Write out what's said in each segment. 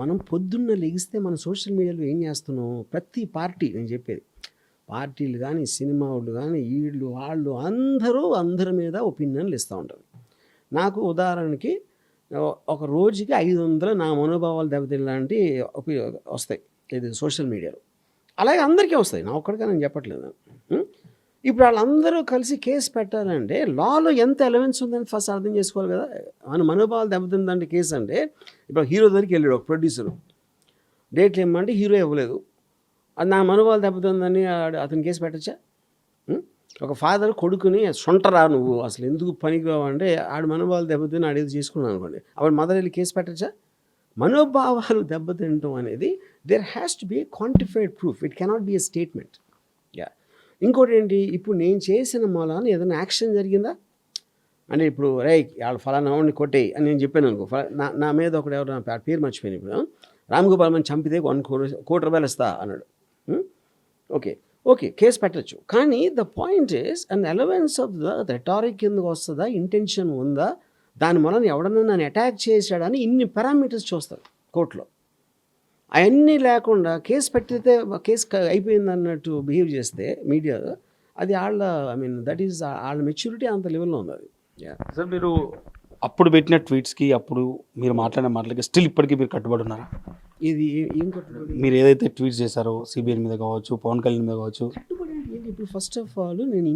మనం పొద్దున్న లెగిస్తే మన సోషల్ మీడియాలో ఏం చేస్తున్నాం, ప్రతి పార్టీ, నేను చెప్పేది పార్టీలు కానీ సినిమా వాళ్ళు కానీ వీళ్ళు వాళ్ళు అందరి మీద ఒపీనియన్లు ఇస్తూ ఉంటారు. నాకు ఉదాహరణకి ఒక రోజుకి 500 నా మనోభావాలు దెబ్బతినలాంటి వస్తాయి ఇది సోషల్ మీడియాలో. అలాగే అందరికీ వస్తాయి, నా ఒక్కడిగా నేను చెప్పట్లేదు. ఇప్పుడు వాళ్ళందరూ కలిసి కేసు పెట్టాలంటే లాలో ఎంత ఎలవెన్స్ ఉందని ఫస్ట్ అర్థం చేసుకోవాలి కదా. మన మనోభావాలు దెబ్బతిందంటే కేసు అంటే, ఇప్పుడు హీరో దగ్గరికి వెళ్ళాడు ఒక ప్రొడ్యూసరు, డేట్లు ఇమ్మంటే హీరో ఇవ్వలేదు, అది నా మనోభావాలు దెబ్బతిందని అతను కేసు పెట్టచ్చా? ఒక ఫాదర్ కొడుకుని సొంటరా నువ్వు అసలు ఎందుకు పనికిరావు అంటే ఆడు మనోభావాలు దెబ్బతిని ఆడేది చేసుకున్నాను అనుకోండి, అప్పుడు మదర్ వెళ్ళి కేసు పెట్టచ్చా? మనోభావాలు దెబ్బతింటం అనేది there has to be a quantified proof, it cannot be a statement. ఇంకోటి ఏంటి, ఇప్పుడు నేను చేసిన మూలాన ఏదైనా యాక్షన్ జరిగిందా అంటే, ఇప్పుడు వాళ్ళు ఫలానా వాడిని కొట్టేయి అని నేను చెప్పాను అనుకో, నా మీద ఒకడు ఎవరు నా పేరు మర్చిపోయాను, ఇప్పుడు రామ్ గోపాల్ మని చంపితే 1 కోటి రూపాయలు ఇస్తా అన్నాడు. ఓకే కేసు పెట్టచ్చు, కానీ the point is and allowance of the rhetoric కిందకు వస్తుందా, ఇంటెన్షన్ ఉందా, దాని మూలన ఎవడన్నా నన్ను అటాక్ చేశాడని ఇన్ని పారామీటర్స్ చూస్తారు కోర్టులో. అవన్నీ లేకుండా కేసు పెట్టితే కేసు అయిపోయింది అన్నట్టు బిహేవ్ చేస్తే మీడియా, అది దట్ ఈస్ వాళ్ళ మెచ్యూరిటీ అంత లెవెల్లో ఉంది అది. సార్, మీరు అప్పుడు పెట్టిన ట్వీట్స్కి అప్పుడు మీరు మాట్లాడిన మాటలకి స్టిల్ ఇప్పటికీ మీరు కట్టుబడి ఉన్నారా? ఇది ఏం కట్టుబడి? మీరు ఏదైతే ట్వీట్స్ చేశారో సిబిఎన్ మీద కావచ్చు, పవన్ కళ్యాణ్ మీద కావచ్చు, కట్టుబడి ఏంటి? ఇప్పుడు ఫస్ట్ ఆఫ్ ఆల్ నేను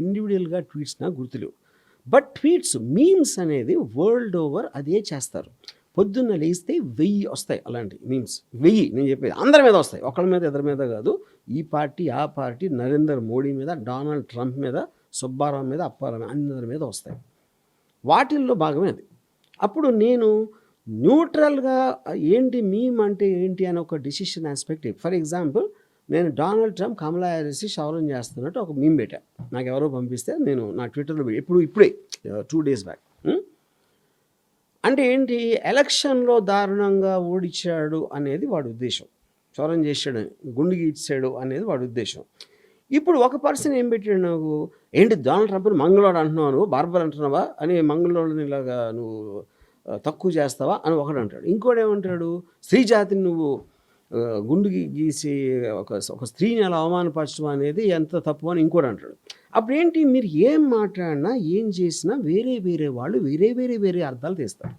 ఇండివిజువల్గా ట్వీట్స్ నాకు గుర్తులేవు, బట్ ట్వీట్స్ మీమ్స్ అనేది వరల్డ్ ఓవర్ అదే చేస్తారు. పొద్దున్న లేస్తే 1000 వస్తాయి అలాంటి మీమ్స్, 1000 నేను చెప్పేది అందరి మీద వస్తాయి, ఒకళ్ళ మీద ఇద్దరి మీద కాదు. ఈ పార్టీ ఆ పార్టీ, నరేంద్ర మోడీ మీద, డొనాల్డ్ ట్రంప్ మీద, సుబ్బారావు మీద, అప్పారావు మీద, అందరి మీద వస్తాయి. వాటిల్లో భాగమే అది. అప్పుడు నేను న్యూట్రల్గా ఏంటి మీమ్ అంటే ఏంటి అని ఒక డిసిషన్ ఆస్పెక్ట్, ఫర్ ఎగ్జాంపుల్ నేను డొనాల్డ్ ట్రంప్ కమలా హ్యారిస్ని క్షౌరం చేస్తున్నట్టు ఒక మీమ్ పెట్టా, నాకు ఎవరో పంపిస్తే నేను నా ట్విట్టర్లో ఇప్పుడే 2 days బ్యాక్. అంటే ఏంటి, ఎలక్షన్లో దారుణంగా ఓడించాడు అనేది వాడి ఉద్దేశం, క్షౌరం చేశాడు, గుండెకి ఇచ్చాడు అనేది వాడి ఉద్దేశం. ఇప్పుడు ఒక పర్సన్ ఏం పెట్టాడు నాకు, ఏంటి డొనాల్డ్ ట్రంప్ని మంగళవాడు అంటున్నావు, నువ్వు బార్బర్ అంటున్నావా అని, మంగళవాడిని ఇలాగా నువ్వు తక్కువ చేస్తావా అని ఒకడు అంటాడు. ఇంకోటి ఏమంటాడు, స్త్రీ జాతిని నువ్వు గుండుకి గీసి ఒక స్త్రీని అలా అవమానపరచడం అనేది ఎంత తప్పు అని ఇంకోటి అంటాడు. అప్పుడు ఏంటి, మీరు ఏం మాట్లాడినా ఏం చేసినా వేరే వాళ్ళు వేరే అర్థాలు తీస్తారు.